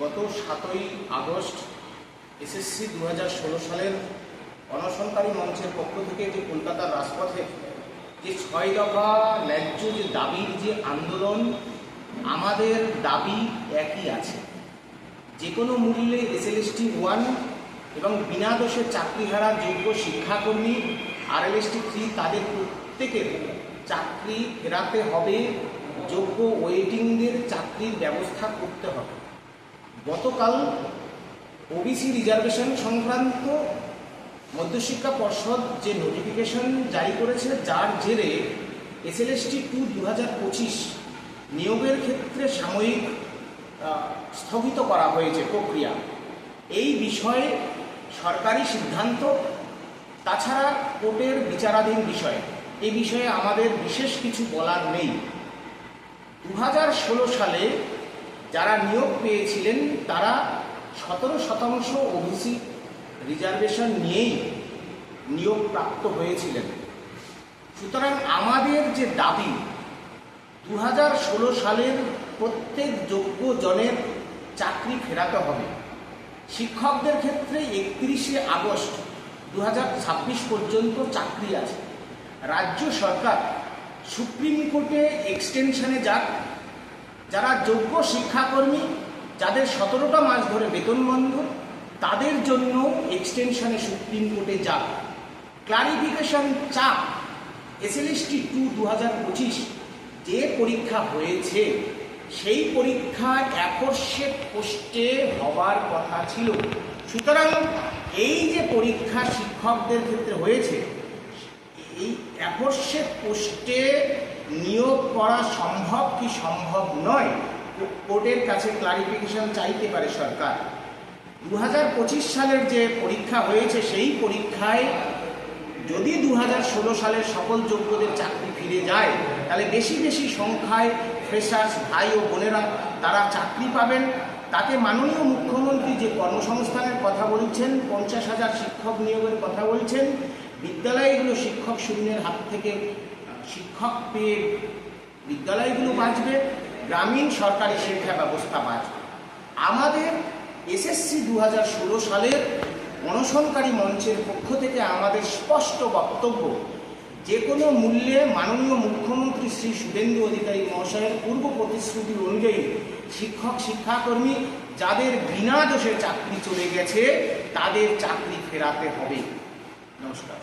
গত 7ই August SSC 2016 সালের অনশনকারী মঞ্চের পক্ষ থেকে যে কলকাতার রাজপথে যে 6 দফা ন্যায্য যে দাবির যে আন্দোলন, আমাদের দাবি একই আছে। যে কোনো মূল্যে এসএলএসটি 1 এবং বিনা দোষে চাকরিহারা যোগ্য শিক্ষাকর্মী আরএলএসটি 3 তাদের প্রত্যেকের চাকরি ফেরাতে হবে, যোগ্য ওয়েটিংদের চাকরির ব্যবস্থা করতে হবে। গতকাল ওবিসি রিজার্ভেশন সংক্রান্ত মধ্যশিক্ষা পর্ষদ যে নোটিফিকেশন জারি করেছে, যার জেরে এসএলএসটি 2 2025 নিয়োগের ক্ষেত্রে সাময়িক স্থগিত করা হয়েছে প্রক্রিয়া। এই বিষয়ে সরকারি সিদ্ধান্ত, তাছাড়া কোর্টের বিচারাধীন বিষয়, এই বিষয়ে আমাদের বিশেষ কিছু বলার নেই। 2016 সালে যারা নিয়োগ পেয়েছিলেন তারা 17% ওবিসি রিজার্ভেশন নিয়েই নিয়োগ প্রাপ্ত হয়েছিলেন। সুতরাং আমাদের যে দাবি 2016 সালের প্রত্যেক যোগ্য জনের চাকরি ফেরাতে হবে। শিক্ষকদের ক্ষেত্রে 31শে আগস্ট 2026 পর্যন্ত চাকরি আছে। রাজ্য সরকার সুপ্রিম কোর্টে এক্সটেনশনে যাক, যারা যোগ্য শিক্ষাকর্মী যাদের 17টা মাস ধরে বেতন বন্ধ, তাদের জন্য এক্সটেনশনে সুপ্রিম কোর্টে যাক। ক্লারিফিকেশন চাপ, এসএলএসটি 2 2025 যে পরীক্ষা হয়েছে সেই পরীক্ষা অ্যাফোরশেড পোস্টে হওয়ার কথা ছিল। সুতরাং এই যে পরীক্ষা শিক্ষকদের ক্ষেত্রে হয়েছে, এই অ্যাফোরশেড পোস্টে নিয়োগ করা সম্ভব কি সম্ভব নয়, কোর্টের কাছে ক্লারিফিকেশন চাইতে পারে সরকার। 2025 সালের যে পরীক্ষা হয়েছে সেই পরীক্ষায় যদি 2016 সালের সকল যোগ্যদের চাকরি ফিরে যায়, তাহলে বেশি বেশি সংখ্যায় ফ্রেশার্স ভাই ও বোনেরা তারা চাকরি পাবেন। তাতে মাননীয় মুখ্যমন্ত্রী যে কর্মসংস্থানের কথা বলছেন, 50,000 শিক্ষক নিয়োগের কথা বলছেন, বিদ্যালয়গুলো শিক্ষক শূন্যের হাত থেকে শিক্ষক পেয়ে বিদ্যালয়গুলো বাঁচবে, গ্রামীণ সরকারি শিক্ষা ব্যবস্থা বাঁচবে। আমাদের এসএসসি 2016 সালের অনশনকারী মঞ্চের পক্ষ থেকে আমাদের স্পষ্ট বক্তব্য, যে কোনো মূল্যে মাননীয় মুখ্যমন্ত্রী শ্রী শুভেন্দু অধিকারী মহাশয়ের পূর্ব প্রতিশ্রুতি অনুযায়ী শিক্ষক শিক্ষাকর্মী যাদের বিনা দোষে চাকরি চলে গেছে তাদের চাকরি ফেরাতে হবে। নমস্কার।